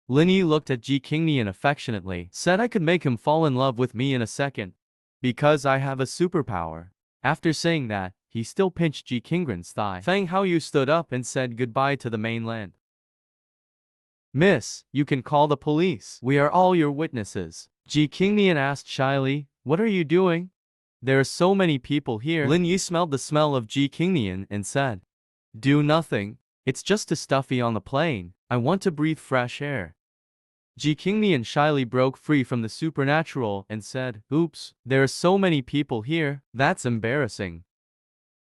Lin Yi looked at Ji Qingnian affectionately, said I could make him fall in love with me in a second. Because I have a superpower. After saying that, he still pinched Ji Qingnian's thigh. Fang Haoyu stood up and said goodbye to the mainland. Miss, you can call the police. We are all your witnesses. Ji Qingnian asked shyly, what are you doing? There are so many people here. Lin Yi smelled the smell of Ji Qingnian and said, do nothing. It's just a stuffy on the plane. I want to breathe fresh air. Ji Qingnian shyly broke free from the supernatural and said, oops, there are so many people here. That's embarrassing.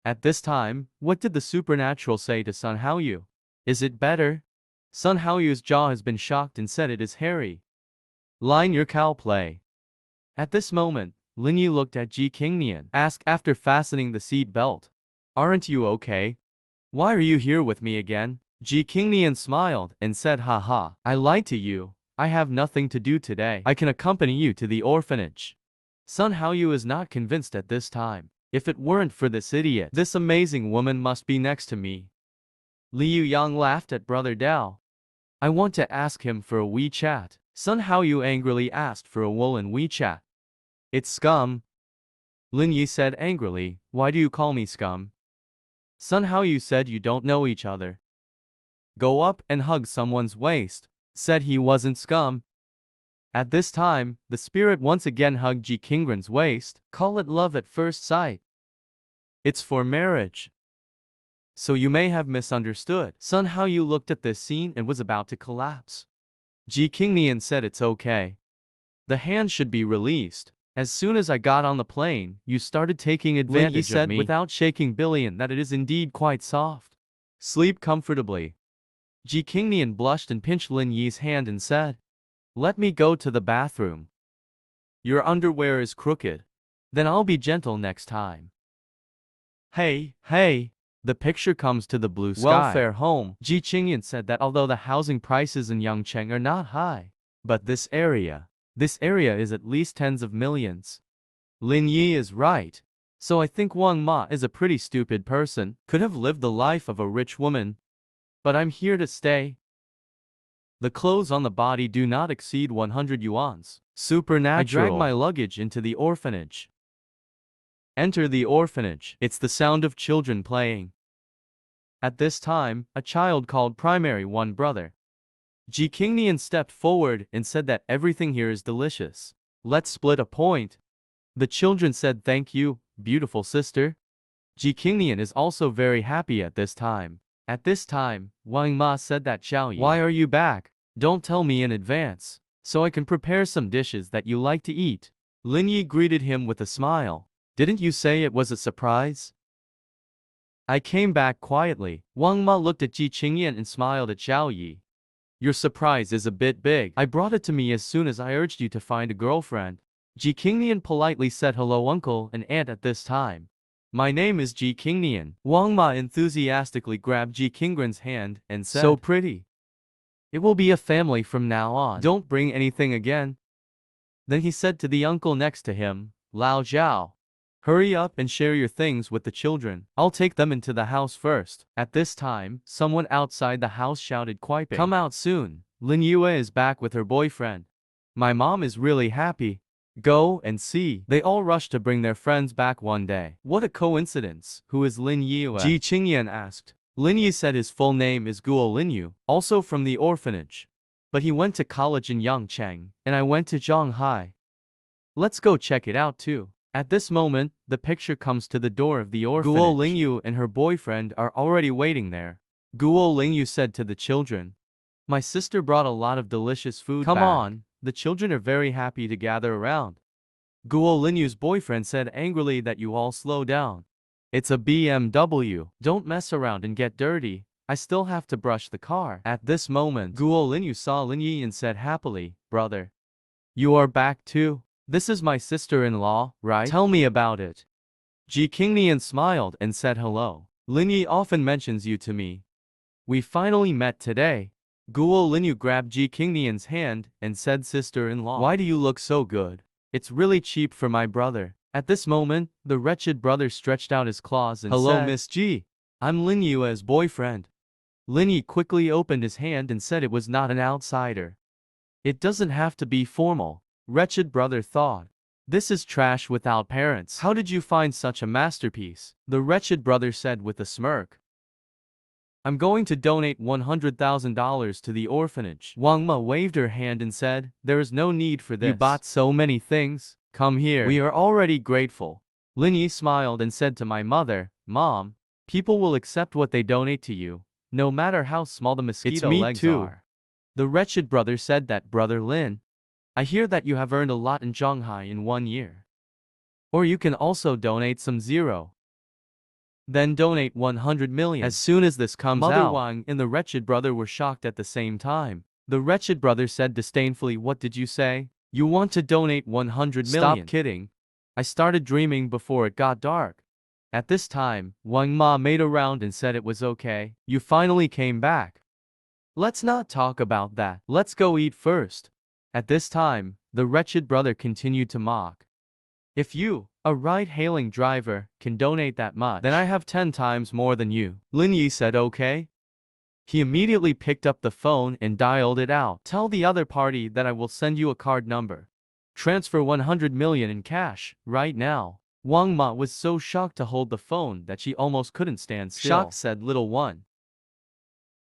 At this time, what did the supernatural say to Sun Haoyu? Is it better? Sun Haoyu's jaw has been shocked and said it is hairy. Line your cow play. At this moment, Lin Yi looked at Ji Qingnian, asked after fastening the seat belt. Aren't you okay? Why are you here with me again? Ji Qingnian smiled and said haha, I lied to you. I have nothing to do today. I can accompany you to the orphanage. Sun Haoyu is not convinced at this time. If it weren't for this idiot, this amazing woman must be next to me. Liu Yang laughed at Brother Dao. I want to ask him for a WeChat. Sun Haoyu angrily asked for a woolen WeChat. It's scum. Lin Yi said angrily, why do you call me scum? Sun Haoyu said you don't know each other. Go up and hug someone's waist. Said he wasn't scum. At this time, the spirit once again hugged Ji Qingnian's waist. Call it love at first sight. It's for marriage. So you may have misunderstood. Sun Haoyu looked at this scene and was about to collapse. Ji Qingnian said it's okay. The hand should be released. As soon as I got on the plane, you started taking advantage of me. Without shaking Billion that it is indeed quite soft. Sleep comfortably. Ji Qingnian blushed and pinched Lin Yi's hand and said, let me go to the bathroom. Your underwear is crooked. Then I'll be gentle next time. Hey, hey. The picture comes to the blue sky. Welfare home. Ji Qingnian said that although the housing prices in Yangcheng are not high, but this area is at least tens of millions. Lin Yi is right. So I think Wang Ma is a pretty stupid person, could have lived the life of a rich woman. But I'm here to stay. The clothes on the body do not exceed 100 yuans. Supernatural. I drag my luggage into the orphanage. Enter the orphanage. It's the sound of children playing. At this time, a child called Primary One Brother. Ji Qingnian stepped forward and said that everything here is delicious. Let's split a point. The children said thank you, beautiful sister. Ji Qingnian is also very happy at this time. At this time, Wang Ma said that Xiao Yi, why are you back? Don't tell me in advance, so I can prepare some dishes that you like to eat. Lin Yi greeted him with a smile. Didn't you say it was a surprise? I came back quietly. Wang Ma looked at Ji Qingnian and smiled at Xiao Yi. Your surprise is a bit big. I brought it to me as soon as I urged you to find a girlfriend. Ji Qingnian politely said hello uncle and aunt at this time. My name is Ji Qingnian. Wang Ma enthusiastically grabbed Ji Qingnian's hand and said, so pretty. It will be a family from now on. Don't bring anything again. Then he said to the uncle next to him, Lao Zhao. Hurry up and share your things with the children. I'll take them into the house first. At this time, someone outside the house shouted quite big. Come out soon. Lin Yue is back with her boyfriend. My mom is really happy. Go and see. They all rushed to bring their friends back one day. What a coincidence. Who is Lin Yue? Ji Qingnian asked. Lin Yi said his full name is Guo Linyu, also from the orphanage. But he went to college in Yangcheng, and I went to Zhanghai. Let's go check it out too. At this moment, the picture comes to the door of the orphanage. Guo Lingyu and her boyfriend are already waiting there. Guo Lingyu said to the children, my sister brought a lot of delicious food Come on, the children are very happy to gather around. Guo Linyu's boyfriend said angrily that you all slow down. It's a BMW. Don't mess around and get dirty. I still have to brush the car. At this moment, Guo Linyu saw Lin Yi and said happily, brother. You are back too? This is my sister-in-law, right? Tell me about it. Ji Qingnian smiled and said hello. Lin Yi often mentions you to me. We finally met today. Guo Linyu grabbed Ji Qingnian's hand and said sister-in-law. Why do you look so good? It's really cheap for my brother. At this moment, the wretched brother stretched out his claws and Hello, said, Miss Ji. I'm Lin Yue's boyfriend. Lin Yi quickly opened his hand and said it was not an outsider. It doesn't have to be formal. Wretched brother thought. This is trash without parents. How did you find such a masterpiece? The wretched brother said with a smirk. I'm going to donate $100,000 to the orphanage. Wang Ma waved her hand and said, there is no need for this. You bought so many things. Come here. We are already grateful. Lin Yi smiled and said to my mother, Mom, people will accept what they donate to you, no matter how small the mosquito legs are. The wretched brother said that, Brother Lin, I hear that you have earned a lot in Shanghai in 1 year. Or you can also donate some zero. Then donate 100 million. As soon as this comes out, Mother Wang and the wretched brother were shocked at the same time. The wretched brother said disdainfully, what did you say? You want to donate 100 million? Stop kidding. I started dreaming before it got dark. At this time, Wang Ma made a round and said it was okay. You finally came back. Let's not talk about that. Let's go eat first. At this time, the wretched brother continued to mock. If you, a ride-hailing driver, can donate that much, then I have 10 times more than you. Lin Yi said okay. He immediately picked up the phone and dialed it out. Tell the other party that I will send you a card number. Transfer 100 million in cash, right now. Wang Ma was so shocked to hold the phone that she almost couldn't stand still. Shocked, said little one.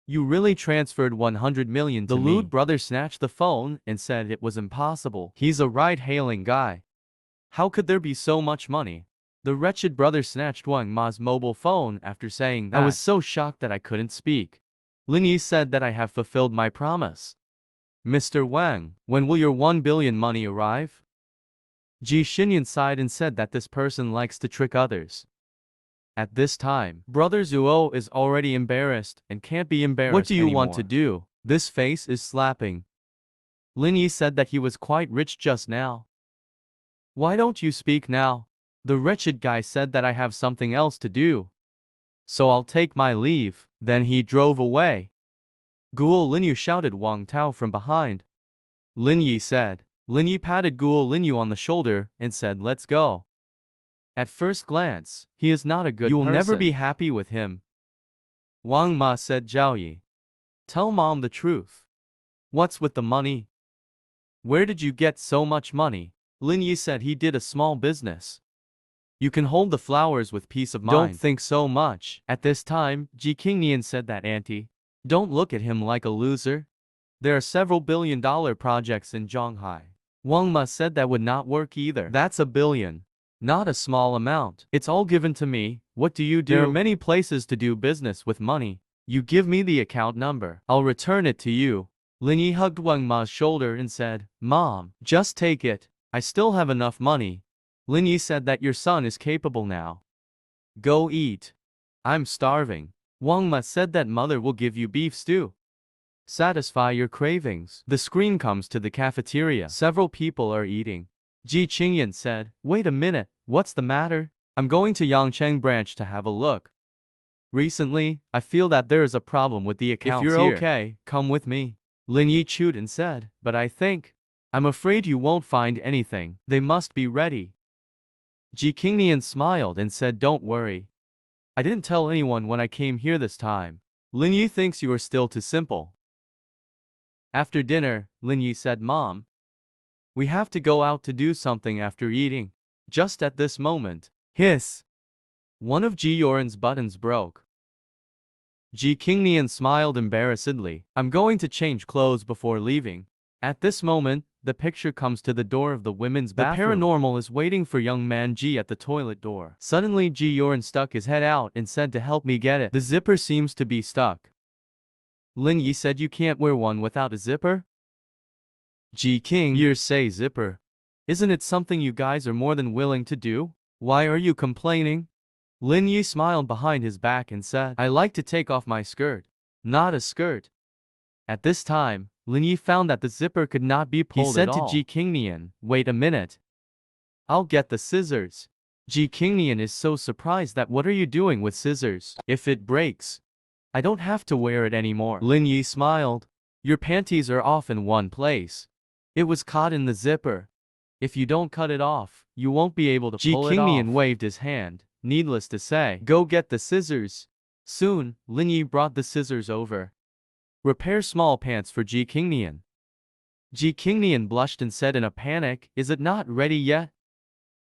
You really transferred 100 million to me? The lewd brother snatched the phone and said it was impossible. He's a ride-hailing guy. How could there be so much money? The wretched brother snatched Wang Ma's mobile phone after saying that. I was so shocked that I couldn't speak. Lin Yi said that I have fulfilled my promise. Mr. Wang, when will your 1 billion money arrive? Ji Xinyan sighed and said that this person likes to trick others. At this time, Brother Zuo is already embarrassed and can't be embarrassed anymore. What do you want to do? This face is slapping. Lin Yi said that he was quite rich just now. Why don't you speak now? The wretched guy said that I have something else to do. So I'll take my leave. Then he drove away. Guo Linyu shouted Wang Tao from behind. Lin Yi said. Lin Yi patted Guo Linyu on the shoulder and said, let's go. At first glance, he is not a good person. You will never be happy with him. Wang Ma said, Zhao Yi. Tell mom the truth. What's with the money? Where did you get so much money? Lin Yi said he did a small business. You can hold the flowers with peace of mind. Don't think so much. At this time, Ji Qingnian said that auntie. Don't look at him like a loser. There are several billion-dollar projects in Shanghai. Wang Ma said that would not work either. That's $1 billion. Not a small amount. It's all given to me. What do you do? There are many places to do business with money. You give me the account number. I'll return it to you. Lin Yi hugged Wang Ma's shoulder and said, Mom, just take it. I still have enough money. Lin Yi said that your son is capable now. Go eat. I'm starving. Wang Ma said that mother will give you beef stew. Satisfy your cravings. The screen comes to the cafeteria. Several people are eating. Ji Qingyan said, wait a minute, what's the matter? I'm going to Yangcheng branch to have a look. Recently, I feel that there is a problem with the accounts here. If you're okay, come with me. Lin Yi chewed and said, but I'm afraid you won't find anything. They must be ready. Ji Qingnian smiled and said, don't worry. I didn't tell anyone when I came here this time. Lin Yi thinks you are still too simple. After dinner, Lin Yi said, Mom, we have to go out to do something after eating. Just at this moment, hiss. One of Ji Yoren's buttons broke. Ji Qingnian smiled embarrassedly. I'm going to change clothes before leaving. At this moment, the picture comes to the door of the women's bathroom. The paranormal is waiting for young man Ji at the toilet door. Suddenly Ji Yoren stuck his head out and said to help me get it. The zipper seems to be stuck. Lin Yi said you can't wear one without a zipper? Ji King, you say zipper. Isn't it something you guys are more than willing to do? Why are you complaining? Lin Yi smiled behind his back and said, I like to take off my skirt. Not a skirt. At this time, Lin Yi found that the zipper could not be pulled at all. He said to Ji Qingnian, wait a minute. I'll get the scissors. Ji Qingnian is so surprised that what are you doing with scissors? If it breaks, I don't have to wear it anymore. Lin Yi smiled. Your panties are off in one place. It was caught in the zipper. If you don't cut it off, you won't be able to pull it off. Ji Qingnian waved his hand. Needless to say, go get the scissors. Soon, Lin Yi brought the scissors over. Repair small pants for Ji Qingnian. Ji Qingnian blushed and said in a panic, is it not ready yet?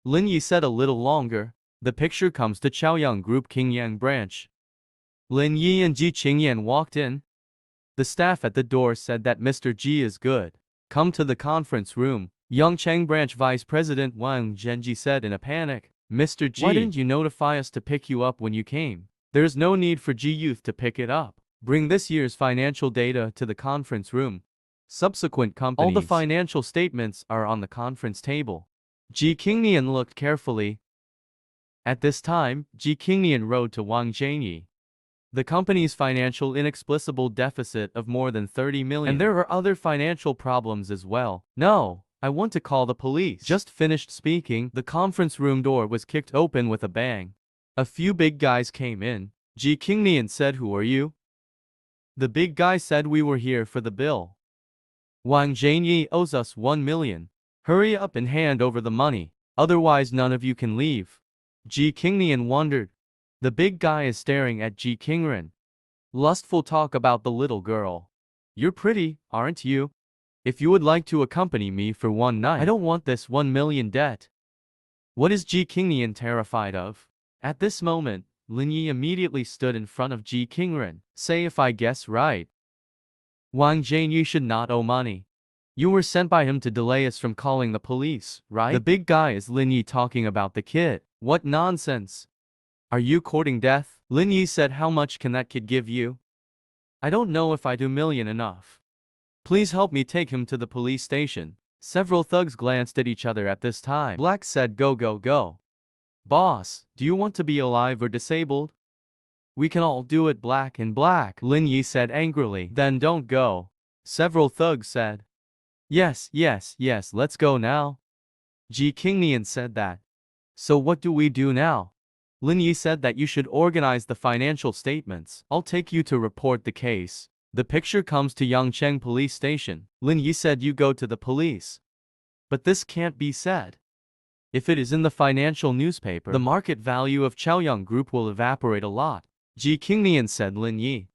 Lin Yi said a little longer. The picture comes to Chaoyang Group Qingyang branch. Lin Yi and Ji Qingyan walked in. The staff at the door said that Mr. Ji is good. Come to the conference room. Yongcheng Branch Vice President Wang Zhenji said in a panic. Mr. Ji, why didn't you notify us to pick you up when you came? There's no need for Ji Youth to pick it up. Bring this year's financial data to the conference room. Subsequent companies. All the financial statements are on the conference table. Ji Qingnian looked carefully. At this time, Ji Qingnian rode to Wang Zhenyi. The company's financial inexplicable deficit of more than 30 million. And there are other financial problems as well. No, I want to call the police. Just finished speaking, the conference room door was kicked open with a bang. A few big guys came in. Ji Qingnian said, who are you? The big guy said, we were here for the bill. Wang Zhenyi owes us 1 million. Hurry up and hand over the money. Otherwise none of you can leave. Ji Qingnian wondered. The big guy is staring at Ji Qingren. Lustful talk about the little girl. You're pretty, aren't you? If you would like to accompany me for one night, I don't want this 1 million debt. What is Ji Qingnian terrified of? At this moment, Lin Yi immediately stood in front of Ji Qingren. Say if I guess right. Wang Zhenyi should not owe money. You were sent by him to delay us from calling the police, right? The big guy is Lin Yi talking about the kid. What nonsense. Are you courting death? Lin Yi said, how much can that kid give you? I don't know if I do million enough. Please help me take him to the police station. Several thugs glanced at each other at this time. Black said, go go go. Boss, do you want to be alive or disabled? We can all do it. Black and Black, Lin Yi said angrily. Then don't go. Several thugs said. Yes, yes, yes, let's go now. Ji Qingnian said that. So what do we do now? Lin Yi said that you should organize the financial statements. I'll take you to report the case. The picture comes to Yangcheng police station. Lin Yi said you go to the police. But this can't be said. If it is in the financial newspaper, the market value of Chaoyang Group will evaporate a lot. Ji Qingnian said Lin Yi.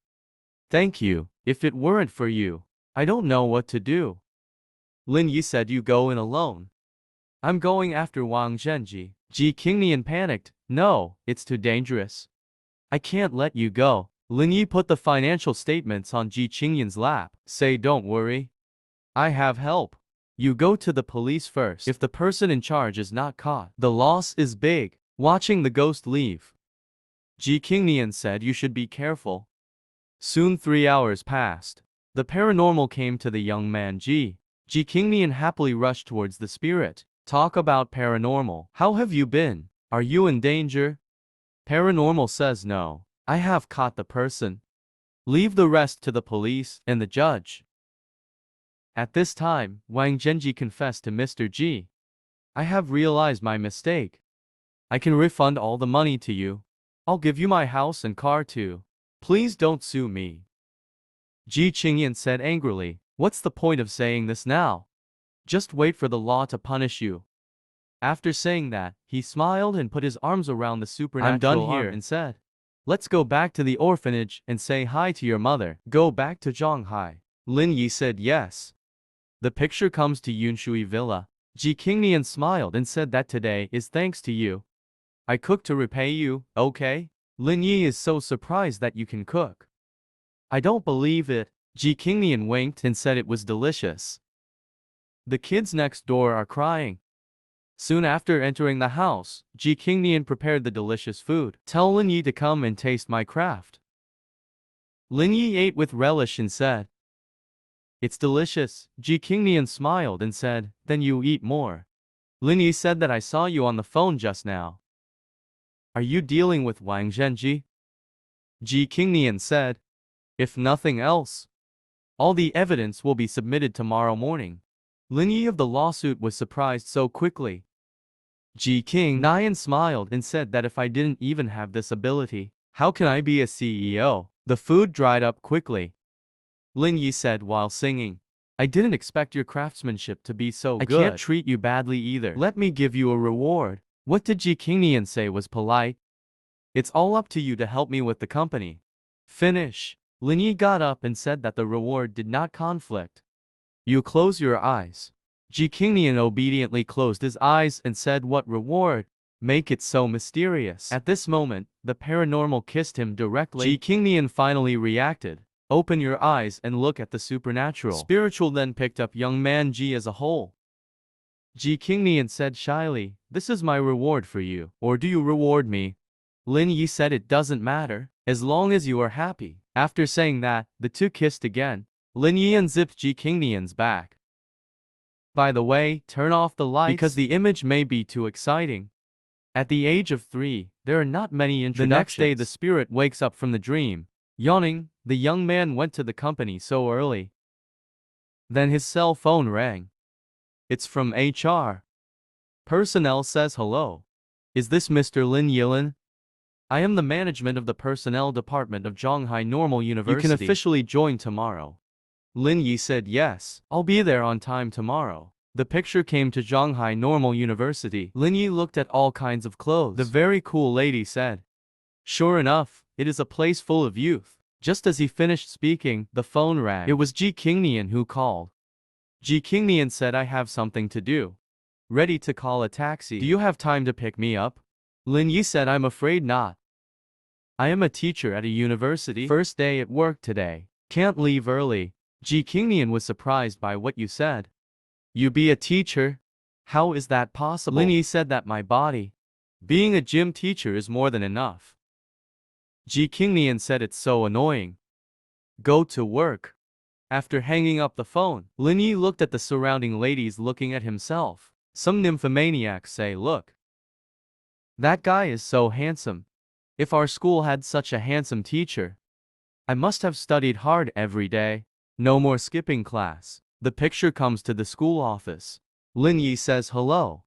Thank you. If it weren't for you, I don't know what to do. Lin Yi said you go in alone. I'm going after Wang Zhenji. Ji Qingnian panicked. No, it's too dangerous. I can't let you go. Lin Yi put the financial statements on Ji Qingnian's lap. Say don't worry. I have help. You go to the police first. If the person in charge is not caught, the loss is big. Watching the ghost leave, Ji Qingnian said you should be careful. Soon 3 hours passed. The paranormal came to the young man Ji. Ji Qingnian happily rushed towards the spirit. Talk about paranormal. How have you been? Are you in danger? Paranormal says no. I have caught the person. Leave the rest to the police and the judge. At this time, Wang Zhenji confessed to Mr. Ji. I have realized my mistake. I can refund all the money to you. I'll give you my house and car too. Please don't sue me. Ji Qingyan said angrily. What's the point of saying this now? Just wait for the law to punish you. After saying that, he smiled and put his arms around the supernatural arm and said, let's go back to the orphanage and say hi to your mother. Go back to Zhonghai. Lin Yi said yes. The picture comes to Yunshui Villa. Ji Qingnian smiled and said that today is thanks to you. I cook to repay you, okay? Lin Yi is so surprised that you can cook. I don't believe it. Ji Qingnian winked and said it was delicious. The kids next door are crying. Soon after entering the house, Ji Qingnian prepared the delicious food. Tell Lin Yi to come and taste my craft. Lin Yi ate with relish and said, it's delicious. Ji Qingnian smiled and said, then you eat more. Lin Yi said that I saw you on the phone just now. Are you dealing with Wang Zhenji? Ji Qingnian said, if nothing else, all the evidence will be submitted tomorrow morning. Lin Yi of the lawsuit was surprised so quickly. Ji Qingnian smiled and said that if I didn't even have this ability, how can I be a CEO? The food dried up quickly. Lin Yi said while singing, I didn't expect your craftsmanship to be so good. I can't treat you badly either. Let me give you a reward. What did Ji Qingnian say was polite? It's all up to you to help me with the company. Finish. Lin Yi got up and said that the reward did not conflict. You close your eyes. Ji Qingnian obediently closed his eyes and said, what reward? Make it so mysterious. At this moment, the paranormal kissed him directly. Ji Qingnian finally reacted. Open your eyes and look at the supernatural. Spiritual then picked up young man Ji as a whole. Ji Qingnian said shyly, this is my reward for you. Or do you reward me? Lin Yi said it doesn't matter, as long as you are happy. After saying that, the two kissed again. Lin Yi unzipped Ji Qingnian's back. By the way, turn off the lights because the image may be too exciting. At the age of 3, there are not many introductions. The next day the spirit wakes up from the dream. Yawning, the young man went to the company so early. Then his cell phone rang. It's from HR. Personnel says hello. Is this Mr. Lin Yilin? I am the management of the personnel department of Zhonghai Normal University. You can officially join tomorrow. Lin Yi said yes, I'll be there on time tomorrow. The picture came to Zhonghai Normal University. Lin Yi looked at all kinds of clothes. The very cool lady said, sure enough, it is a place full of youth. Just as he finished speaking, the phone rang. It was Ji Qingnian who called. Ji Qingnian said, I have something to do. Ready to call a taxi. Do you have time to pick me up? Lin Yi said, I'm afraid not. I am a teacher at a university. First day at work today. Can't leave early. Ji Qingnian was surprised by what you said. You be a teacher? How is that possible? Lin Yi said that my body. Being a gym teacher is more than enough. Ji Qingnian said it's so annoying. Go to work. After hanging up the phone, Lin Yi looked at the surrounding ladies looking at himself. Some nymphomaniacs say, look. That guy is so handsome. If our school had such a handsome teacher. I must have studied hard every day. No more skipping class. The picture comes to the school office. Lin Yi says hello.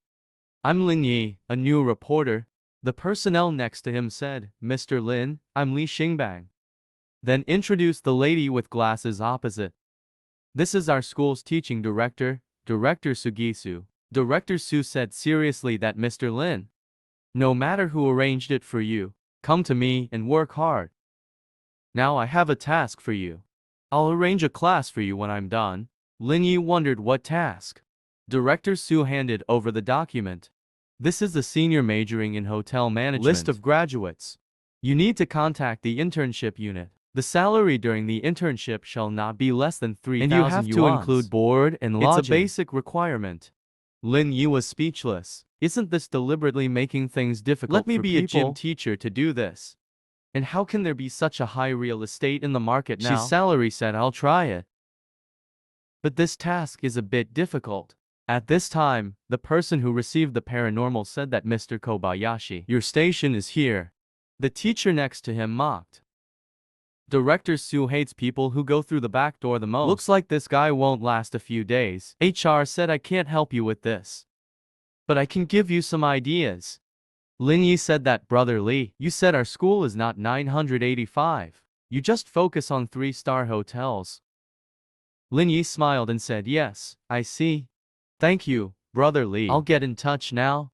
I'm Lin Yi, a new reporter. The personnel next to him said, Mr. Lin, I'm Li Xingbang. Then introduced the lady with glasses opposite. This is our school's teaching director, Director Sugisu. Director Su said seriously that Mr. Lin. No matter who arranged it for you, come to me and work hard. Now I have a task for you. I'll arrange a class for you when I'm done. Lin Yi wondered what task. Director Su handed over the document. This is the senior majoring in hotel management list of graduates. You need to contact the internship unit. The salary during the internship shall not be less than 3,000 yuans. And you have to include board and lodging. It's a basic requirement. Lin Yi was speechless. Isn't this deliberately making things difficult for people? Let me be a gym teacher to do this. And how can there be such a high real estate in the market now? She's salary said, I'll try it. But this task is a bit difficult. At this time, the person who received the paranormal said that Mr. Kobayashi, your station is here. The teacher next to him mocked. Director Su hates people who go through the back door the most. Looks like this guy won't last a few days. HR said I can't help you with this. But I can give you some ideas. Lin Yi said that, Brother Li, you said our school is not 985. You just focus on 3-star hotels. Lin Yi smiled and said, yes, I see. Thank you, Brother Li. I'll get in touch now.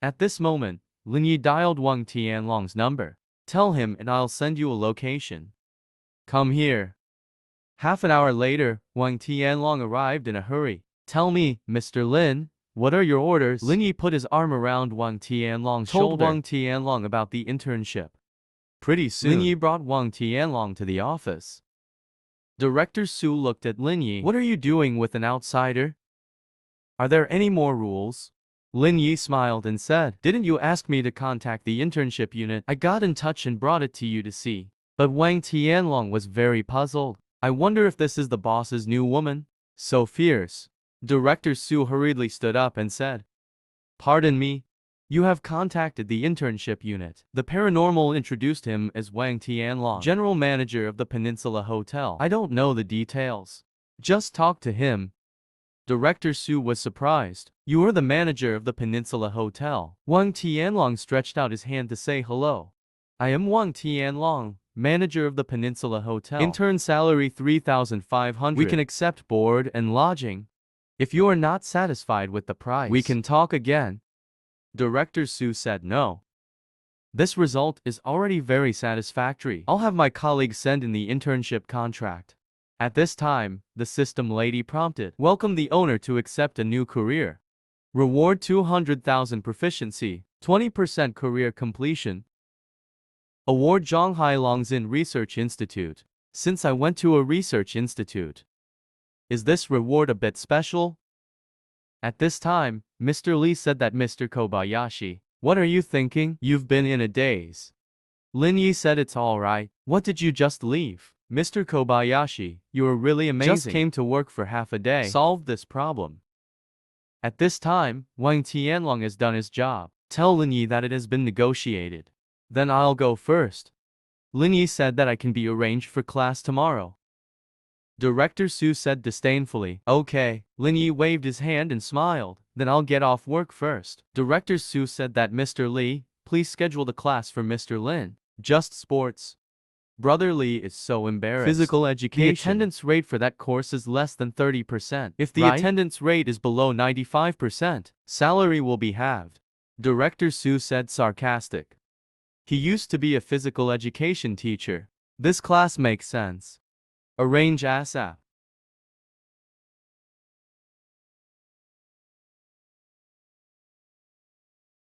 At this moment, Lin Yi dialed Wang Tianlong's number. Tell him and I'll send you a location. Come here. Half an hour later, Wang Tianlong arrived in a hurry. Tell me, Mr. Lin, what are your orders? Lin Yi put his arm around Wang Tianlong's shoulder. Told Wang Tianlong about the internship. Pretty soon, Lin Yi brought Wang Tianlong to the office. Director Su looked at Lin Yi. What are you doing with an outsider? Are there any more rules? Lin Yi smiled and said, didn't you ask me to contact the internship unit? I got in touch and brought it to you to see. But Wang Tianlong was very puzzled. I wonder if this is the boss's new woman? So fierce. Director Su hurriedly stood up and said, pardon me. You have contacted the internship unit. The paranormal introduced him as Wang Tianlong, general manager of the Peninsula Hotel. I don't know the details. Just talk to him. Director Su was surprised. You are the manager of the Peninsula Hotel. Wang Tianlong stretched out his hand to say hello. I am Wang Tianlong, manager of the Peninsula Hotel. Intern salary 3,500. We can accept board and lodging. If you are not satisfied with the price, we can talk again. Director Su said no. This result is already very satisfactory. I'll have my colleagues send in the internship contract. At this time, the system lady prompted, welcome the owner to accept a new career. Reward 200,000 proficiency, 20% career completion. Award Zhonghai Longzin Research Institute. Since I went to a research institute. Is this reward a bit special? At this time, Mr. Lee said that Mr. Kobayashi, what are you thinking? You've been in a daze. Lin Yi said it's alright. What did you just leave? Mr. Kobayashi, you are really amazing. Just came to work for half a day. Solved this problem. At this time, Wang Tianlong has done his job. Tell Lin Yi that it has been negotiated. Then I'll go first. Lin Yi said that I can be arranged for class tomorrow. Director Su said disdainfully, okay. Lin Yi waved his hand and smiled. Then I'll get off work first. Director Su said that Mr. Lee, please schedule the class for Mr. Lin. Just sports. Brother Lee is so embarrassed. Physical education. The attendance rate for that course is less than 30%. If the attendance rate is below 95%, salary will be halved. Director Su said sarcastic. He used to be a physical education teacher. This class makes sense. Arrange ASAP.